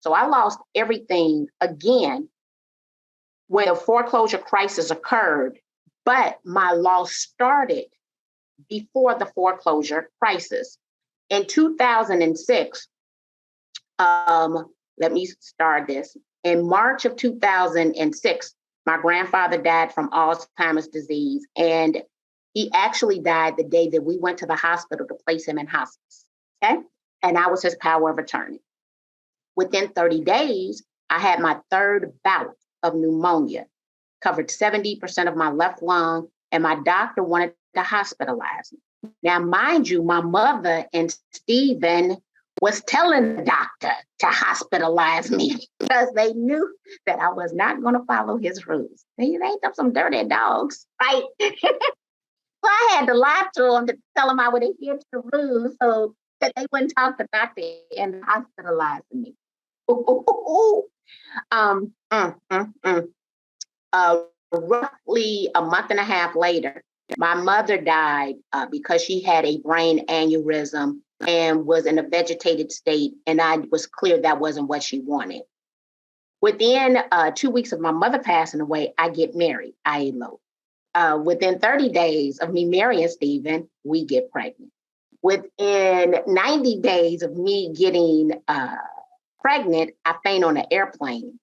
So I lost everything again when the foreclosure crisis occurred, but my loss started before the foreclosure crisis. In 2006, let me start this. In March of 2006, my grandfather died from Alzheimer's disease, and he actually died the day that we went to the hospital to place him in hospice, okay? And I was his power of attorney. Within 30 days, I had my third bout of pneumonia, covered 70% of my left lung, and my doctor wanted to hospitalize me. Now, mind you, my mother and Stephen was telling the doctor to hospitalize me because they knew that I was not going to follow his rules. They ain't some dirty dogs, right? So I had to lie to them to tell them I would adhere to the rules so that they wouldn't talk to the doctor and hospitalize me. Roughly a month and a half later, my mother died because she had a brain aneurysm and was in a vegetated state, and I was clear that wasn't what she wanted. Within 2 weeks of my mother passing away, I get married. I elope. Within 30 days of me marrying Stephen, we get pregnant. Within 90 days of me getting pregnant, I faint on an airplane.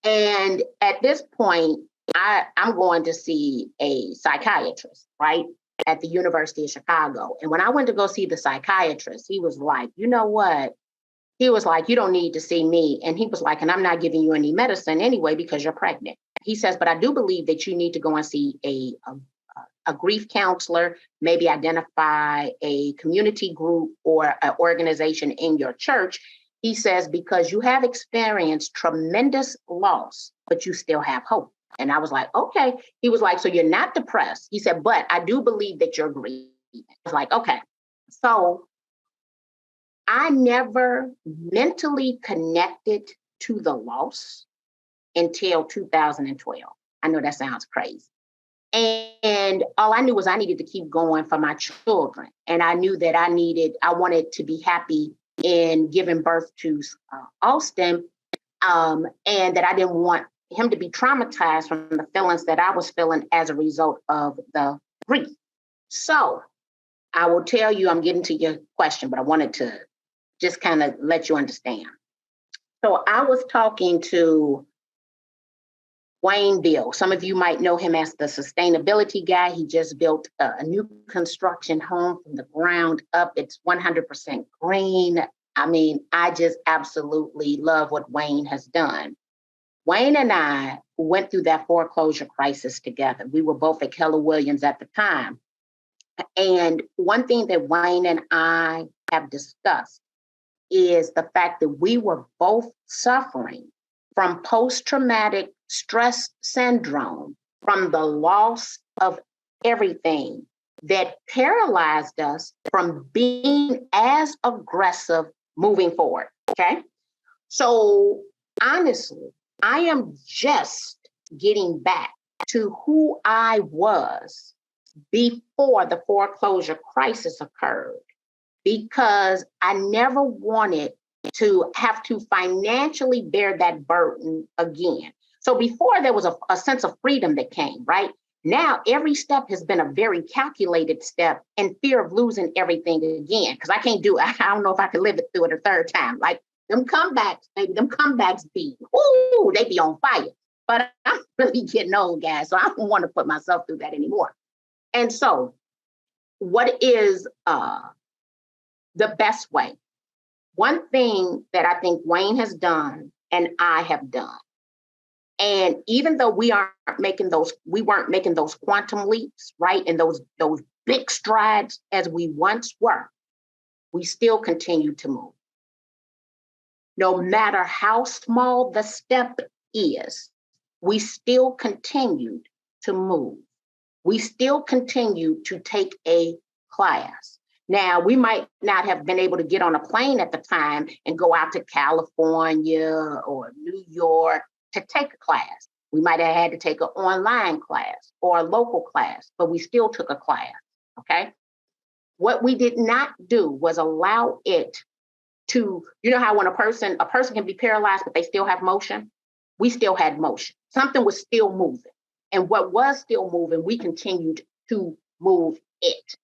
And at this point, I'm going to see a psychiatrist, right, at the University of Chicago. And when I went to go see the psychiatrist, he was like, you know what? He was like, you don't need to see me. And he was like, and I'm not giving you any medicine anyway because you're pregnant. He says, but I do believe that you need to go and see a grief counselor, maybe identify a community group or an organization in your church. He says, because you have experienced tremendous loss, but you still have hope. And I was like, okay. He was like, so you're not depressed. He said, but I do believe that you're grieving. I was like, okay. So I never mentally connected to the loss until 2012. I know that sounds crazy. And all I knew was I needed to keep going for my children. And I knew that I wanted to be happy in giving birth to Austin, and that I didn't want him to be traumatized from the feelings that I was feeling as a result of the grief. So I will tell you, I'm getting to your question, but I wanted to just kind of let you understand. So I was talking to Wayne Bill. Some of you might know him as the sustainability guy. He just built a new construction home from the ground up. It's 100% green. I mean, I just absolutely love what Wayne has done. Wayne and I went through that foreclosure crisis together. We were both at Keller Williams at the time. And one thing that Wayne and I have discussed is the fact that we were both suffering from post-traumatic stress syndrome, from the loss of everything that paralyzed us from being as aggressive moving forward, okay? So honestly, I am just getting back to who I was before the foreclosure crisis occurred, because I never wanted to have to financially bear that burden again. So before there was a sense of freedom that came, right? Now every step has been a very calculated step in fear of losing everything again, because I can't do it. I don't know if I can live it through it a third time. Like them comebacks, baby, them comebacks be, ooh, they be on fire. But I'm really getting old, guys, so I don't want to put myself through that anymore. And so what is the best way? One thing that I think Wayne has done and I have done, and even though we weren't making those quantum leaps, right, and those big strides as we once were, we still continue to move. No matter how small the step is, we still continued to move. We still continue to take a class. Now, we might not have been able to get on a plane at the time and go out to California or New York to take a class. We might have had to take an online class or a local class, but we still took a class, okay? What we did not do was allow it to, you know how when a person can be paralyzed, but they still have motion? We still had motion. Something was still moving. And what was still moving, we continued to move it.